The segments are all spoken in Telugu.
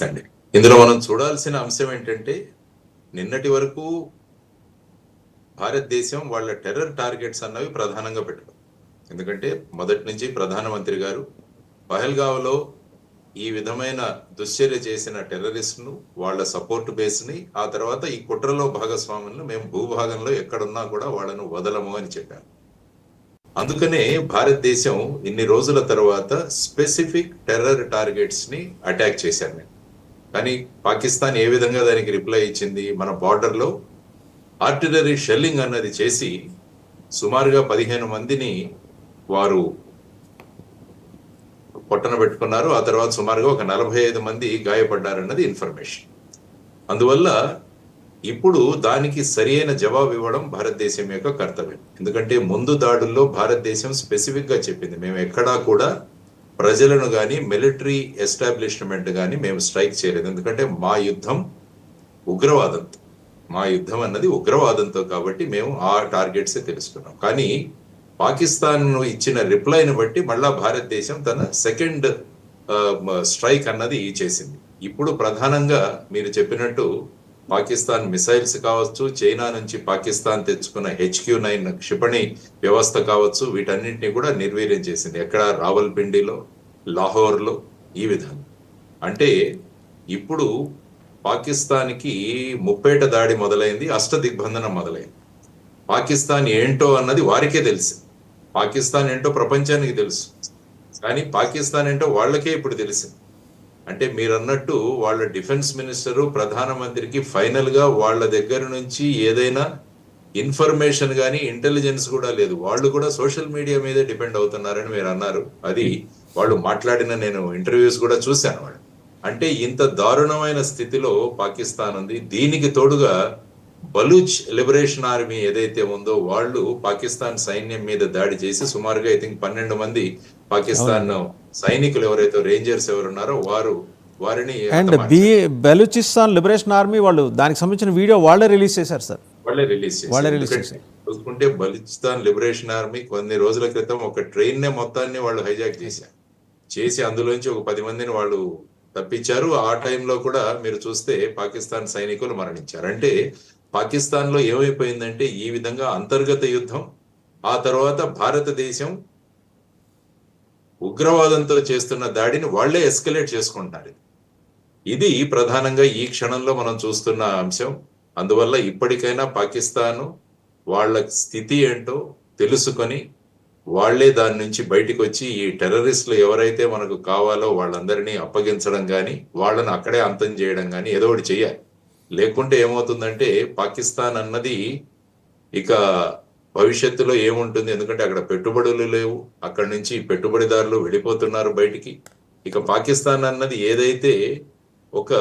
నమస్తే అండి. ఇందులో మనం చూడాల్సిన అంశం ఏంటంటే, నిన్నటి వరకు భారతదేశం వాళ్ళ టెర్రర్ టార్గెట్స్ అన్నవి ప్రధానంగా పెట్టుకుంది. ఎందుకంటే మొదటి నుంచి ప్రధానమంత్రి గారు పహల్గావ్‌లో ఈ విధమైన దుశ్చర్య చేసిన టెర్రరిస్ట్‌ను, వాళ్ళ సపోర్ట్ బేస్‌ని, ఆ తర్వాత ఈ కుట్రలో భాగస్వాములను మేము భూభాగంలో ఎక్కడున్నా కూడా వాళ్ళను వదలము అని చెప్పారు. అందుకనే భారతదేశం ఇన్ని రోజుల తర్వాత స్పెసిఫిక్ టెర్రర్ టార్గెట్స్‌ని అటాక్ చేశారు మేము. కానీ పాకిస్తాన్ ఏ విధంగా దానికి రిప్లై ఇచ్చింది? మన బార్డర్‌లో ఆర్టిలరీ షెల్లింగ్ అన్నది చేసి సుమారుగా 15 మందిని వారు పొట్టన పెట్టుకున్నారు. ఆ తర్వాత సుమారుగా ఒక 45 మంది గాయపడ్డారన్నది ఇన్ఫర్మేషన్. అందువల్ల ఇప్పుడు దానికి సరియైన జవాబు ఇవ్వడం భారతదేశం యొక్క కర్తవ్యం. ఎందుకంటే ముందు దాడుల్లో భారతదేశం స్పెసిఫిక్ గా చెప్పింది, మేము ఎక్కడా కూడా ప్రజలను గాని మిలిటరీ ఎస్టాబ్లిష్మెంట్ గాని మేము స్ట్రైక్ చేయలేదు. ఎందుకంటే మా యుద్ధం ఉగ్రవాదంతో, మా యుద్ధం అన్నది ఉగ్రవాదంతో, కాబట్టి మేము ఆ టార్గెట్స్ తెలుసుకున్నాం. కానీ పాకిస్తాన్ ఇచ్చిన రిప్లైని బట్టి మళ్ళా భారతదేశం తన సెకండ్ స్ట్రైక్ అన్నది చేసింది. ఇప్పుడు ప్రధానంగా మీరు చెప్పినట్టు పాకిస్తాన్ మిసైల్స్ కావచ్చు, చైనా నుంచి పాకిస్తాన్ తెచ్చుకున్న HQ-9 క్షిపణి వ్యవస్థ కావచ్చు, వీటన్నింటినీ కూడా నిర్వీర్యం చేసింది. ఎక్కడ? రావల్పిండిలో, లాహోర్లో, ఈ విధంగా. అంటే ఇప్పుడు పాకిస్తాన్కి ముప్పేట దాడి మొదలైంది, అష్టదిగ్బంధనం మొదలైంది. పాకిస్తాన్ ఏంటో అన్నది వారికే తెలుసు. పాకిస్తాన్ ఏంటో ప్రపంచానికి తెలుసు, కానీ పాకిస్తాన్ ఏంటో వాళ్ళకే ఇప్పుడు తెలిసింది. అంటే మీరు అన్నట్టు వాళ్ళ డిఫెన్స్ మినిస్టరు ప్రధానమంత్రికి ఫైనల్ గా వాళ్ళ దగ్గర నుంచి ఏదైనా ఇన్ఫర్మేషన్ కానీ ఇంటెలిజెన్స్ కూడా లేదు. వాళ్ళు కూడా సోషల్ మీడియా మీదే డిపెండ్ అవుతున్నారని మీరు అన్నారు. అది వాళ్ళు మాట్లాడిన నేను ఇంటర్వ్యూస్ కూడా చూశాను. వాళ్ళు అంటే ఇంత దారుణమైన స్థితిలో పాకిస్తాన్ ఉంది. దీనికి తోడుగా బలూచ్ లిబరేషన్ ఆర్మీ ఏదైతే ఉందో వాళ్ళు పాకిస్తాన్ సైన్యం మీద దాడి చేసి సుమారుగా ఐ థింక్ 12 మంది పాకిస్తాన్ సైనికులు ఎవరైతే రేంజర్స్ ఎవరున్నారో వారిని అండ్ బలూచిస్తాన్ లిబరేషన్ ఆర్మీ వాళ్ళు దానికి సంబంధించిన వీడియో వాళ్ళే రిలీజ్ చేశారు సార్. వాళ్ళే రిలీజ్ చేశారు. చూసుకుంటే బలూచిస్తాన్ లిబరేషన్ ఆర్మీ కొన్ని రోజుల క్రితం ఒక ట్రైన్ నే మొత్తాన్ని వాళ్ళు హైజాక్ చేసి అందులోంచి ఒక 10 మందిని వాళ్ళు తప్పించారు. ఆ టైంలో కూడా మీరు చూస్తే పాకిస్తాన్ సైనికులు మరణించారు. అంటే పాకిస్తాన్ లో ఏమైపోయిందంటే ఈ విధంగా అంతర్గత యుద్ధం, ఆ తర్వాత భారతదేశం ఉగ్రవాదంతో చేస్తున్న దాడిని వాళ్లే ఎస్కలేట్ చేసుకుంటారు. ఇది ప్రధానంగా ఈ క్షణంలో మనం చూస్తున్న అంశం. అందువల్ల ఇప్పటికైనా పాకిస్తాన్ వాళ్ళ స్థితి ఏంటో తెలుసుకొని వాళ్లే దాని నుంచి బయటికి వచ్చి ఈ టెర్రరిస్టులు ఎవరైతే మనకు కావాలో వాళ్ళందరినీ అప్పగించడం కానీ, వాళ్ళని అక్కడే అంతం చేయడం కానీ ఏదో ఒకటి చెయ్యాలి. లేకుంటే ఏమవుతుందంటే పాకిస్తాన్ అన్నది ఇక భవిష్యత్తులో ఏముంటుంది? ఎందుకంటే అక్కడ పెట్టుబడులు లేవు, అక్కడ నుంచి పెట్టుబడిదారులు వెళ్ళిపోతున్నారు బయటికి. ఇక పాకిస్తాన్ అన్నది ఏదైతే ఒక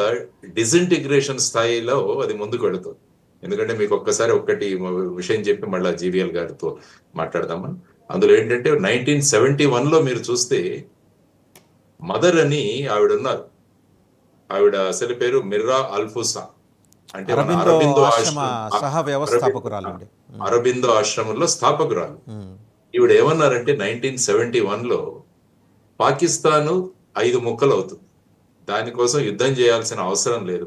డిసింటిగ్రేషన్ స్థాయిలో అది ముందుకు వెళుతుంది. ఎందుకంటే మీకు ఒక్కసారి ఒక్కటి విషయం చెప్పి మళ్ళా జీవీఎల్ గారితో మాట్లాడదామని. అందులో ఏంటంటే 1971లో మీరు చూస్తే మదర్ అని ఆవిడ ఉన్నారు. ఆవిడ అసలు పేరు మిర్రా అల్ఫుసా. అంటే అరబిందో ఆశ్రమంలో స్థాపకురాలు. ఈవిడ ఏమన్నారంటే 1971లో పాకిస్తాన్ 5 ముక్కలు అవుతుంది, దానికోసం యుద్ధం చేయాల్సిన అవసరం లేదు.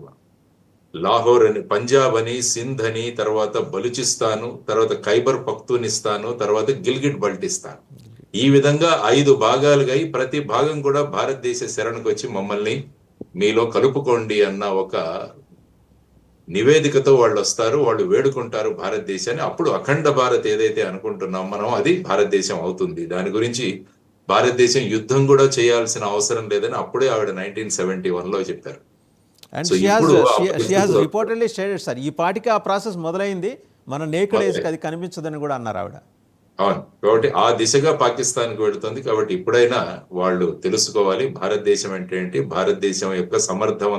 లాహోర్ అని, పంజాబ్ అని, సింధ్ అని, తర్వాత బలూచిస్తాను, తర్వాత ఖైబర్ పఖ్తూనిస్తాను, తర్వాత గిల్గిట్ బల్టిస్తాన్, ఈ విధంగా 5 భాగాలుగా ప్రతి భాగం కూడా భారతదేశ శరణకు వచ్చి మమ్మల్ని మీలో కలుపుకోండి అన్న ఒక నివేదికతో వాళ్ళు వస్తారు, వాళ్ళు వేడుకుంటారు భారతదేశాన్ని. అప్పుడు అఖండ భారత్ ఏదైతే అనుకుంటున్నాం మనం, అది భారతదేశం అవుతుంది. దాని గురించి భారతదేశం యుద్ధం కూడా చేయాల్సిన అవసరం లేదని అప్పుడే ఆవిడ 1971లో చెప్పారు. ఈ పాటికి ఆ ప్రాసెస్ మొదలైంది, మన నేకెడ్ ఐస్‌కి అది కనిపించదని కూడా అన్నారు ఆవిడ. అవును, కాబట్టి ఆ దిశగా పాకిస్తాన్కి వెళుతుంది. కాబట్టి ఇప్పుడైనా వాళ్ళు తెలుసుకోవాలి భారతదేశం అంటే ఏంటి, భారతదేశం యొక్క సమర్థవంతమైన